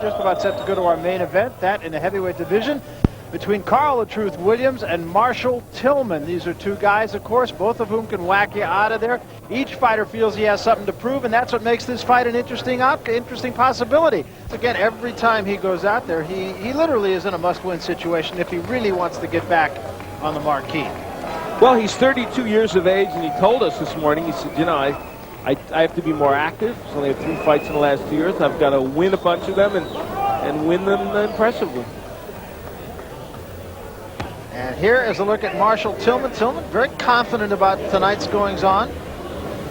Just about set to go to our main event, that in the heavyweight division between Carl "The Truth" Williams and Marshall Tillman. These are two guys, of course, both of whom can whack you out of there. Each fighter feels he has something to prove, and that's what makes this fight an interesting possibility. Again, every time he goes out there, he literally is in a must-win situation if he really wants to get back on the marquee. Well, he's 32 years of age, and he told us this morning, he said, you know, I have to be more active. He's only had 3 fights in the last 2 years. I've got to win a bunch of them and win them impressively. And here is a look at Marshall Tillman. Tillman very confident about tonight's goings-on.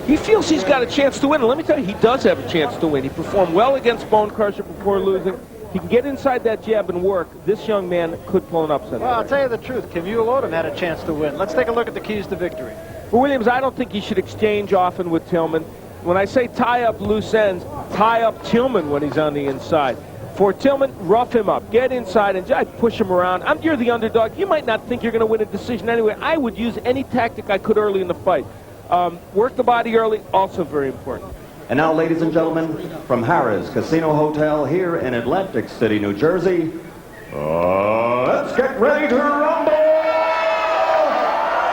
He feels he's got a chance to win, and let me tell you, he does have a chance to win. He performed well against Bone Crusher before losing. He can get inside that jab and work. This young man could pull an upset. Well, I'll tell you the truth. Camille Odom had a chance to win. Let's take a look at the keys to victory. For Williams, I don't think he should exchange often with Tillman. When I say tie up loose ends, tie up Tillman when he's on the inside. For Tillman, rough him up. Get inside and just push him around. You're the underdog. You might not think you're going to win a decision anyway. I would use any tactic I could early in the fight. Work the body early, also very important. And now, ladies and gentlemen, from Harrah's Casino Hotel here in Atlantic City, New Jersey, let's get ready to rumble!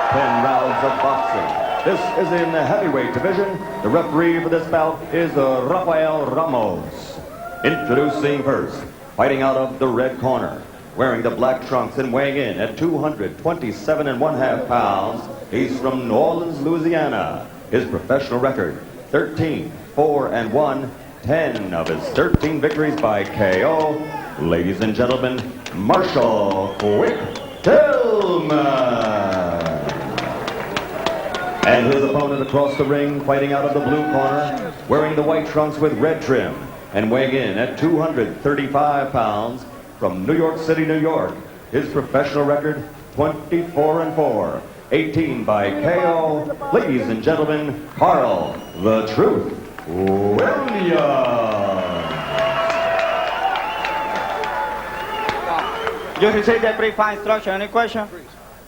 10 rounds of boxing. This is in the heavyweight division. The referee for this bout is Rafael Ramos. Introducing first, fighting out of the red corner, wearing the black trunks and weighing in at 227.5 pounds. He's from New Orleans, Louisiana. His professional record, 13-4-1, 10 of his 13 victories by KO. Ladies and gentlemen, Marshall "Quick" Tillman. And his opponent across the ring, fighting out of the blue corner, wearing the white trunks with red trim, and weighing in at 235 pounds, from New York City, New York. His professional record, 24-4, 18 by KO. Ladies and gentlemen, Carl "The Truth" Williams. You received the pre-fight instruction. Any question?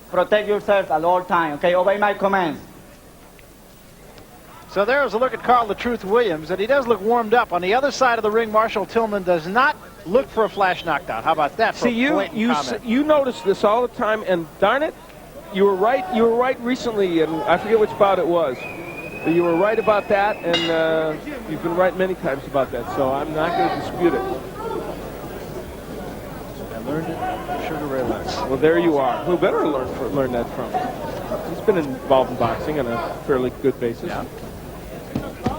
Protect yourself at all times. Okay, obey my commands. So there's a look at Carl "The Truth" Williams, and he does look warmed up. On the other side of the ring, Marshall Tillman does not look for a flash knockdown. How about that? See, you notice this all the time, and darn it, you were right. You were right recently, and I forget which bout it was. But you were right about that, and you've been right many times about that. So I'm not going to dispute it. I learned it from Sugar Ray Leonard. Well, there you are. Who better learn that from? He's been involved in boxing on a fairly good basis. Yeah.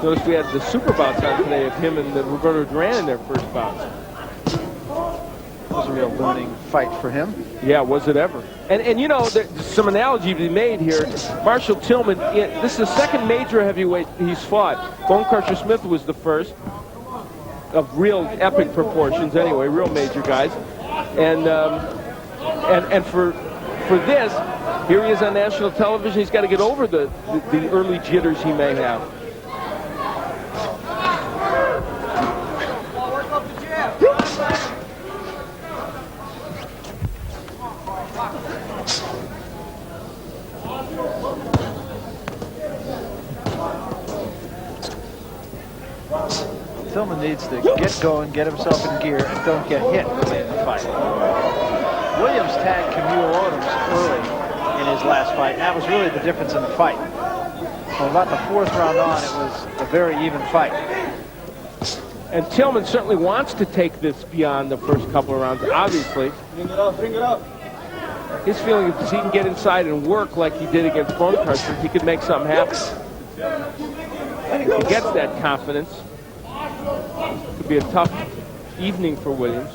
Notice we had the super bouts on today of him and Roberto Duran in their first bouts. It was a real learning fight for him. Yeah, was it ever? And you know, there's some analogy to be made here. Marshall Tillman, this is the second major heavyweight he's fought. Bone Crusher Smith was the first, of real epic proportions anyway, real major guys. And for this, here he is on national television. He's got to get over the early jitters he may have. Tillman needs to get going, get himself in gear, and don't get hit early in the fight. Williams tagged Camille Odom early in his last fight, and that was really the difference in the fight. From about the 4th round on, it was a very even fight. And Tillman certainly wants to take this beyond the first couple of rounds, obviously. Bring it up, bring it up. His feeling is if he can get inside and work like he did against Bone Crusher, he could make something happen. He gets that confidence. Could be a tough evening for Williams.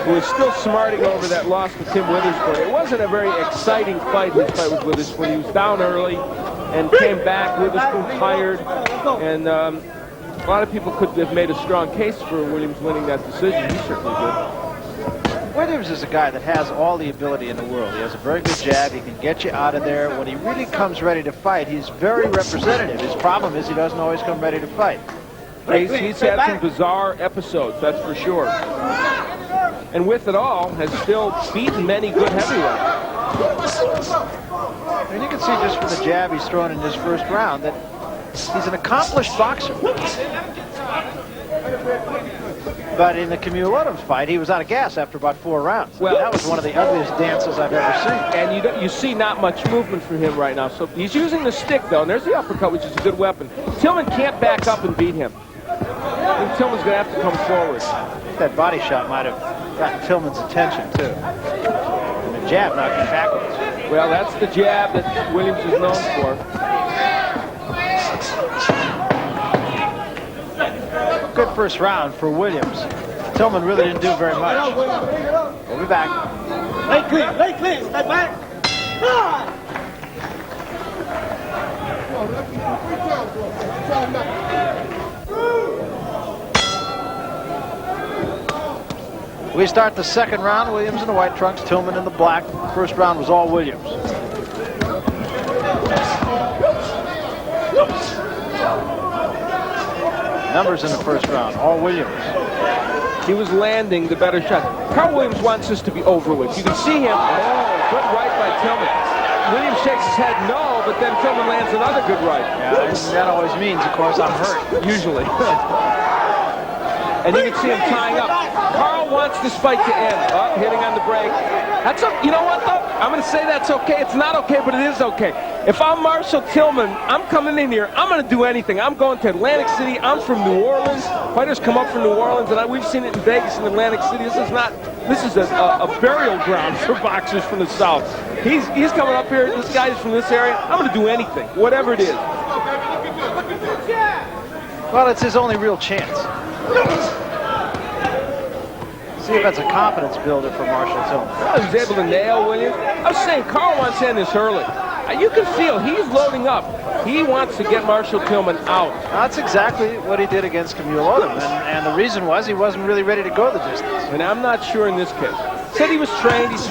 Who is still smarting over that loss to Tim Witherspoon. It wasn't a very exciting fight, his fight with Witherspoon. He was down early and came back. Witherspoon tired. And a lot of people could have made a strong case for Williams winning that decision. He certainly did. Williams is a guy that has all the ability in the world. He has a very good jab. He can get you out of there. When he really comes ready to fight, he's very representative. His problem is he doesn't always come ready to fight. He's had some bizarre episodes, that's for sure. And with it all, has still beaten many good heavyweights. And you can see just from the jab he's thrown in his first round that he's an accomplished boxer. But in the Camilo fight, he was out of gas after about 4 rounds. Well, that was one of the ugliest dances I've ever seen. And you see not much movement from him right now. So he's using the stick, though, and there's the uppercut, which is a good weapon. Tillman can't back up and beat him. I think Tillman's going to have to come forward. I think that body shot might have gotten Tillman's attention, too. And the jab knocked him backwards. Well, that's the jab that Williams is known for. Good first round for Williams. Tillman really didn't do very much. We'll be back. Leg clean, step back. We start the second round. Williams in the white trunks, Tillman in the black. First round was all Williams. Numbers in the first round, all Williams. He was landing the better shot. Carl Williams wants this to be over with. You can see him. Oh, good right by Tillman. Williams shakes his head no, but then Tillman lands another good right. Yeah, and that always means, of course, I'm hurt. Usually. And you can see him tying up. Carl wants this fight to end. Oh, hitting on the break. That's you know what, though? I'm going to say that's okay. It's not okay, but it is okay. If I'm Marshall Tillman, I'm coming in here. I'm going to do anything. I'm going to Atlantic City. I'm from New Orleans. Fighters come up from New Orleans, and we've seen it in Vegas and Atlantic City. This is a burial ground for boxers from the South. He's coming up here. This guy is from this area. I'm going to do anything, whatever it is. Well, it's his only real chance. See if that's a confidence builder for Marshall Tillman. Well, he was able to nail Williams. I was saying, Carl wants to end this early. You can feel he's loading up. He wants to get Marshall Tillman out. That's exactly what he did against Camilo Odom, and the reason was he wasn't really ready to go the distance. And I'm not sure in this case. Said he was trained. He was,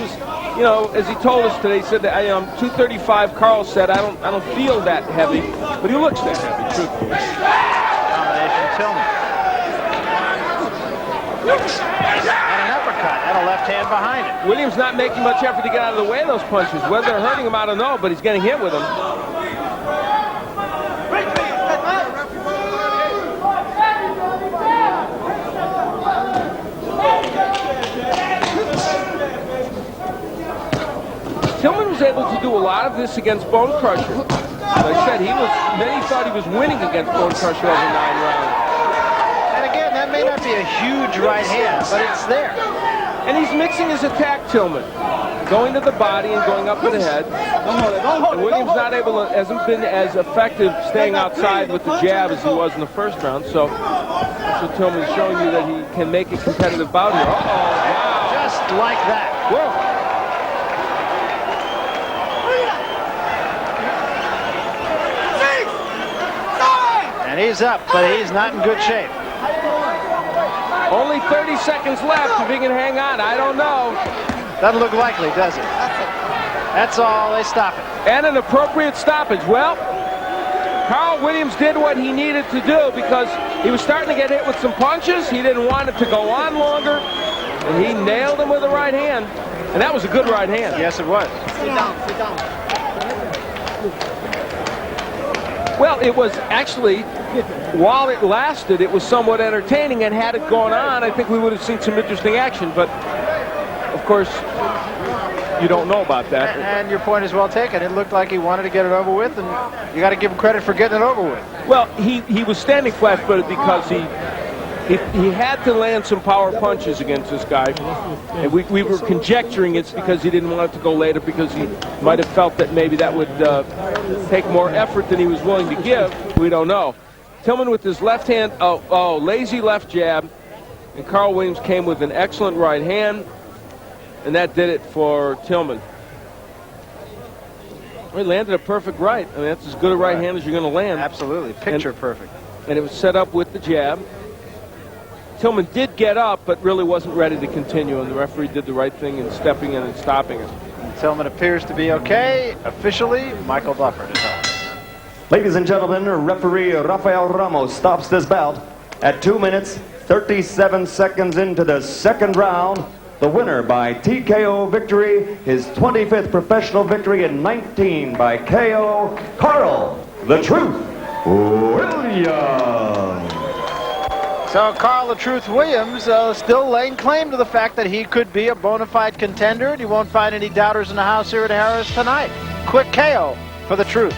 you know, as he told us today, he said that 235. Carl said, I don't feel that heavy, but he looks that heavy, truthfully. Combination Tillman. And an uppercut and a left hand behind it. Williams not making much effort to get out of the way of those punches. Whether they're hurting him, I don't know, but he's getting hit with them. Tillman was able to do a lot of this against Bone Crusher. Like I said, many thought he was winning against Bone Crusher over 9 rounds. That may not be a huge right hand, but it's there. And he's mixing his attack, Tillman. Going to the body and going up to the head. And Williams hasn't been as effective staying outside with the jab as he was in the first round. So Tillman is showing you that he can make a competitive bout here. Uh-oh, wow. Just like that. Whoa. And he's up, but he's not in good shape. Only 30 seconds left if he can hang on. I don't know. Doesn't look likely, does it? That's all. They stop it. And an appropriate stoppage. Well, Carl Williams did what he needed to do because he was starting to get hit with some punches. He didn't want it to go on longer. And he nailed him with a right hand. And that was a good right hand. Yes, it was. Sit down, sit down. Well, it was actually, while it lasted, it was somewhat entertaining, and had it gone on, I think we would have seen some interesting action, but of course, you don't know about that. And your point is well taken. It looked like he wanted to get it over with, and you got to give him credit for getting it over with. Well, he was standing flat-footed because he had to land some power punches against this guy, and we were conjecturing it's because he didn't want it to go later, because he might have felt that maybe that would take more effort than he was willing to give. We don't know. Tillman with his left hand, lazy left jab, and Carl Williams came with an excellent right hand, and that did it for Tillman. He landed a perfect right. I mean, that's as good a right hand as you're going to land. Absolutely, picture perfect. And it was set up with the jab. Tillman did get up, but really wasn't ready to continue, and the referee did the right thing in stepping in and stopping it. Tillman appears to be okay. Officially, Michael Buffer to tell us. Ladies and gentlemen, referee Rafael Ramos stops this bout at 2 minutes, 37 seconds into the second round The winner by TKO victory, his 25th professional victory in 19 by KO, Carl the Truth Williams. So Carl the Truth Williams still laying claim to the fact that he could be a bona fide contender, and you won't find any doubters in the house here at Harris tonight. Quick KO for the Truth.